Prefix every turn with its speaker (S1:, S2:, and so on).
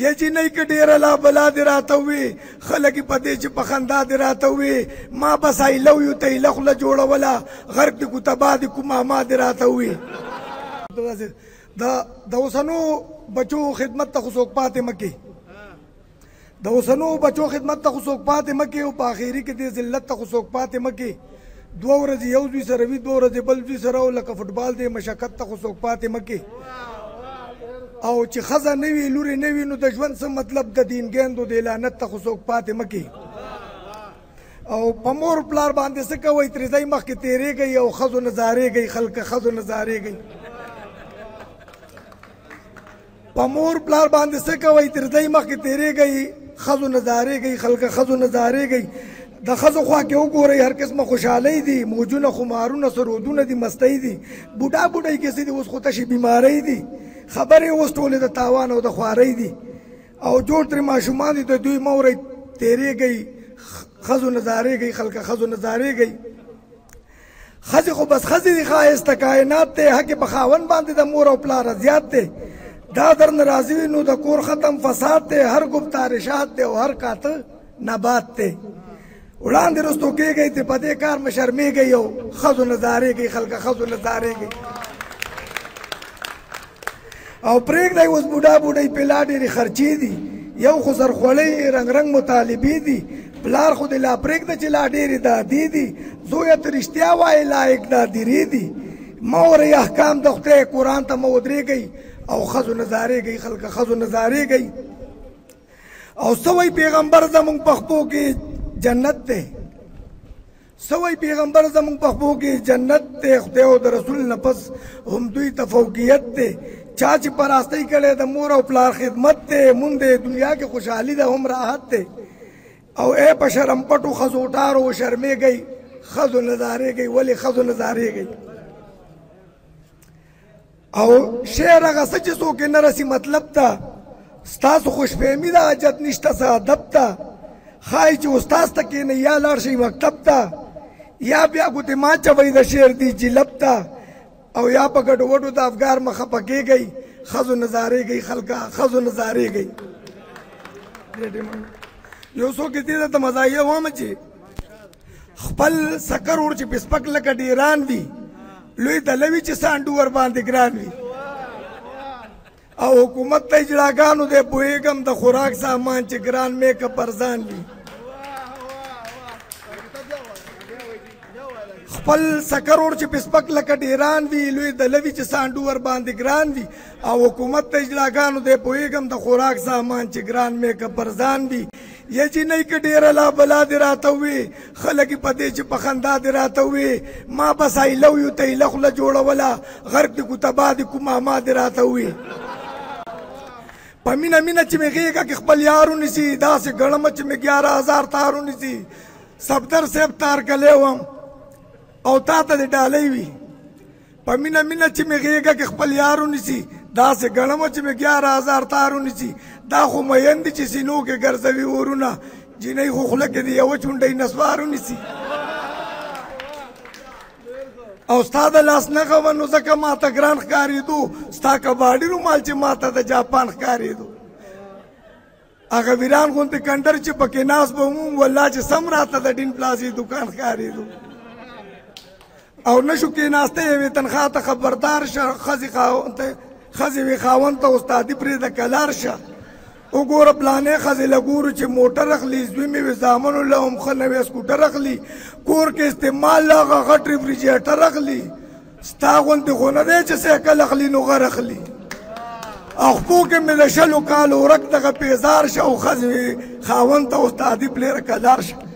S1: یجینۍ که ډېره لا بلا دې راته وي خلک یې په دې چې په خندا دې راته وي ما بس ایلو یو ته ایله خوله جوړوله غرق دې کو تباه دې کو ماما دې راته وي د اوسنو بچو خدمت ته خو څوک پاتې مه کې د اوسنو بچو خدمت ته خو څوک پاتې مه کې او په اخري کې دې ذلت ته خو څوک پاتې مه کې 2 ورځې یو دوی سره وي 2 ورځې بل دوی سره او لکه فوټبال دې مشقت ته خو څوک پاتې مه کې او چې ښځه نه وي لورې نه وي نو د ژوند څه مطلب د دینګیندو د لعنت ته خو څوک پاتې مه کې او په مور پلار باندې څه کوئ ترې ځئ مخکې تېرېږئ او ښځو نه زارېږئ خلکه ښځو نه زارېږئ په مور پلار باندې څه کوئ ترې ځئ مخکې تېرېږئ ښځو نه زارېږئ خلکه ښځو نه زارېږئ د ښځو خوا کې وګورئ هر قسمه خوشحالۍ دي موجونه خمارونه سرودونه دي مستۍ دي بوډا بوډۍ کیسې دي اوس خو تشې بیمارۍ دي خبرې اوس ټولې د تاوان او د خوارۍ دي او جوړ ترې ماشومان دي د دوی مه ورئ تېرېږئ ښځو نه زارېږئ خلکه ښځو نه زارېږئ ښځې خو بس ښځې دي ښایسته کائنات دی حق په خاوند باندې د مور او پلاره زیات دی دا در نه راضي وي نو د کور ختم فساد دی هر ګفتار شاد دی او هر کاته نبات دی وړاندې رستو کېږئ ترې په دې کار مه شرمېږئ او ښځو نه زارېږئ خلکه ښځو نه زارېږئ او پرېږدئ اوس بوډا بوډۍ پیلا ډېرې خرچې دي یو خو زرخوړۍ رنګ رنګ مطالبې دي پلار خو دې لا پرېږده چې لا ډېرې دادې دي زویه ته رښتیا وایې لایق دادرې دي مه ورئ احکام د خدای قرآن ته مه ودرېږئ او ښځو نه زارېږئ خلکه ښځو نه زارېږئ او څه وایي پیغمبر زموږ په خپو کې جنت دی څه وایي پیغمبر زموږ په خپو کې جنت دی خدای او د رسول نه پس هم دوی ته فوقیت دی چا چې په راستۍ کړی د مور او پلار خدمت دی مونږ د دنیا کې خوشحالي ده هم راحت دی او ای په شرم پټو ښځو ټارو وشرمېږئ ښځو نه زارېږئ ولې ښځو نه زارېږئ او شعر هغه څه چې څوک یې نه رسي مطلب ته ستاسو خوشفهمي ده حاجت نشته څه ادب ته ښایي چې استاز ته کښېنئ یا لاړ شئ مکتب ته یا بیا ګوتې ما چوئ د شعر دی جلب ته او یا په ګډو وډو د افګار مخه پکېږئ ښځو نه زارېږئ خلکه ښځو نه زارېږئ یو څوک یې دې ته مزاحیه وایم چې خپل سکر ور چې پسپک لکه ډیران وي لوی دله وي چې سانډو ورباندې ګران وي او حکومت ته اجراګانو دی پوهېږم د خوراک سامان چې ګران میکپ ارزان وي خپل سکر ور چې پسپک لکه ډیران وي لوی دله وي چې سانډو ورباندې ګران وي او حکومت ته اجراګانو دی پوهېږم د خوراک سامان چې ګران میکپ ارزان وي یجینۍ که ډېره لا بلا دې راته وي خلک یې په دې چې په خندا دې راته وي ما بس ایلو یو ته ایله خوله جوړوله غرق دې کو تباه دې کو ماما دې راته وي په مینه مینه چې مې غېږه کې خپل یار ونیسي داسې ګڼمه چې مې 11,000 تار ونیسي صفدر صاحب تار کلی وم او تا ته دې ډالۍ وي په مینه مینه چې مې غېږه کې خپل یار ونیسي داسې ګڼمه چې مې 11,000 تار ونیسي دا خو مین دي چې سینو کې ګرځوي ورونه جینۍ خو خوله کې د یوه چونډۍ نسوار ونیسي او ستا د لاس نښه وه نو ځکه ما ته ګران ښکارېدو ستا کباډي رومال چې ما ته د جاپان ښکارېدو هغه ویران غوندې کنډر چې پکې ناست به وم والله چې سم راته د ډین پلازې دوکان ښکارېدو او نشو کېناسته یوې تنخوا ته خبردار شه ښځې وې خاوند ته استادي پرېږده کلار شه وګوره پلانې ښځې له ګورو چې موټر اخلي زوی مې وې زامنو له هم ښه نوی سکوټر اخلي کور کې استعمال له هغه غټ ریفریجریټر اخلي ستا غوندې خو نه دی چې سایکل اخلي نو غر اخلي او خپو کې مې د 20 کالو ورک دغه پیزار شه او ښځې خاوند ته استادي پرېږده کلار شه